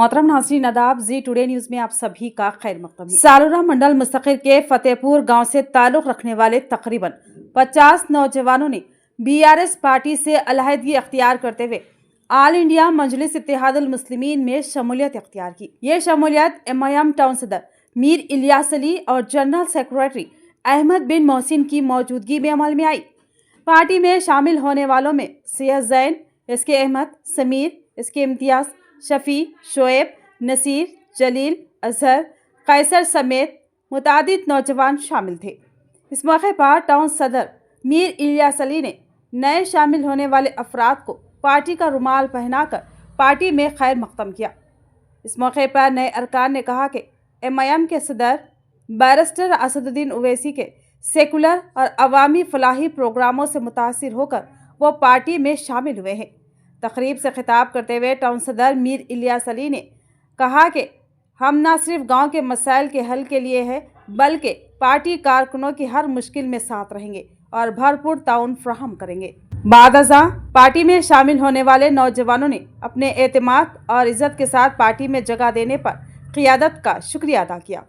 मोहतरम नाज़रीन आदाब, जी टुडे न्यूज़ में आप सभी का खैर मक़दम है। सालूरा मंडल मुस्तक़िर के फतेहपुर गांव से ताल्लुक़ रखने वाले तकरीबन 50 नौजवानों ने BRS पार्टी से अलहदगी अख्तियार करते हुए ऑल इंडिया मजलिस इत्तेहादुल मुस्लिमीन में शमूलियत अख्तियार की। ये शमूलियत MIM टाउन सदर मीर इलियास अली और जनरल सेक्रेटरी अहमद बिन मोहसिन की मौजूदगी में अमल में आई। पार्टी में शामिल होने वालों में सैयद ज़ैन, SK अहमद, समीर, SK इम्तियाज़, शफ़ी, शोएब, नसीर, जलील, अजहर, कैसर समेत मुतादिद नौजवान शामिल थे। इस मौके पर टाउन सदर मीर इलियास अली ने नए शामिल होने वाले अफराद को पार्टी का रुमाल पहनाकर पार्टी में खैर मक़दम किया। इस मौके पर नए अरकान ने कहा कि MIM के सदर बैरिस्टर असदुद्दीन ओवैसी के सेकुलर और अवामी फलाही प्रोग्रामों से मुतासिर होकर वो पार्टी में शामिल हुए हैं। तकरीब से खिताब करते हुए टाउन सदर मीर इलियास अली ने कहा कि हम न सिर्फ गांव के मसाइल के हल के लिए हैं बल्कि पार्टी कारकुनों की हर मुश्किल में साथ रहेंगे और भरपूर ताउन फराहम करेंगे। बाद अज़ां पार्टी में शामिल होने वाले नौजवानों ने अपने एतमाद और इज़्ज़त के साथ पार्टी में जगह देने पर क़ियादत का शुक्रिया अदा किया।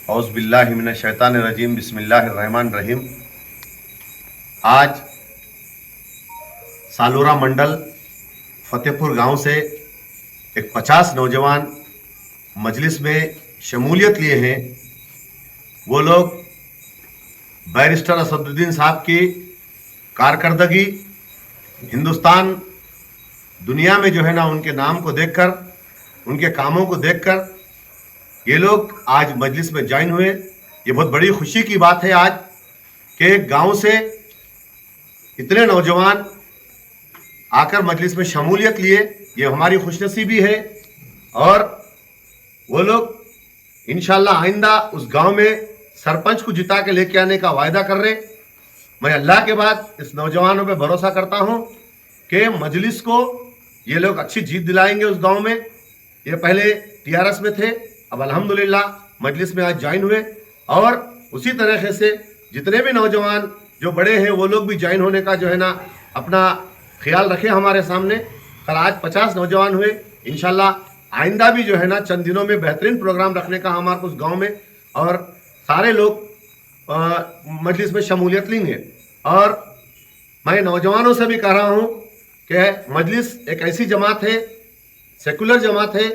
औज़ुबिल्लाहि मिनश्शैतानिर्रजीम, बिस्मिल्लाहिर्रहमानिर्रहीम। आज सालूरा मंडल फतेहपुर गांव से एक 50 नौजवान मजलिस में शमूलियत लिए हैं। वो लोग बैरिस्टर असदुद्दीन साहब की कारकर्दगी हिंदुस्तान दुनिया में जो है ना उनके नाम को देखकर, उनके कामों को देखकर ये लोग आज मजलिस में ज्वाइन हुए। ये बहुत बड़ी खुशी की बात है आज कि गांव से इतने नौजवान आकर मजलिस में शमूलियत लिए, ये हमारी खुशनसीबी है। और वो लोग इंशाल्लाह आइंदा उस गांव में सरपंच को जिता के लेके आने का वायदा कर रहे। मैं अल्लाह के बाद इस नौजवानों पे भरोसा करता हूं कि मजलिस को ये लोग अच्छी जीत दिलाएंगे उस गांव में। ये पहले TRS में थे, अब अल्हम्दुलिल्लाह मजलिस में आज ज्वाइन हुए। और उसी तरीके से जितने भी नौजवान जो बड़े हैं वो लोग भी ज्वाइन होने का जो है ना अपना ख्याल रखें हमारे सामने। कल आज 50 नौजवान हुए, इंशाल्लाह आइंदा भी जो है ना चंद दिनों में बेहतरीन प्रोग्राम रखने का हमारे उस गांव में, और सारे लोग मजलिस में शमूलियत लेंगे। और मैं नौजवानों से भी कह रहा हूँ कि मजलिस एक ऐसी जमात है, सेकुलर जमात है,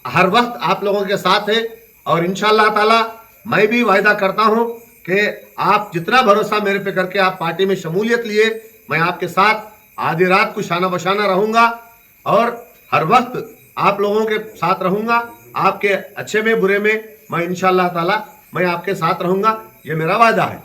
हर वक्त आप लोगों के साथ है। और इंशाअल्लाह ताला मैं भी वायदा करता हूं कि आप जितना भरोसा मेरे पे करके आप पार्टी में शमूलियत लिए, मैं आपके साथ आधी रात को शाना बशाना रहूंगा और हर वक्त आप लोगों के साथ रहूंगा। आपके अच्छे में बुरे में मैं इंशाअल्लाह ताला मैं आपके साथ रहूंगा, ये मेरा वादा है।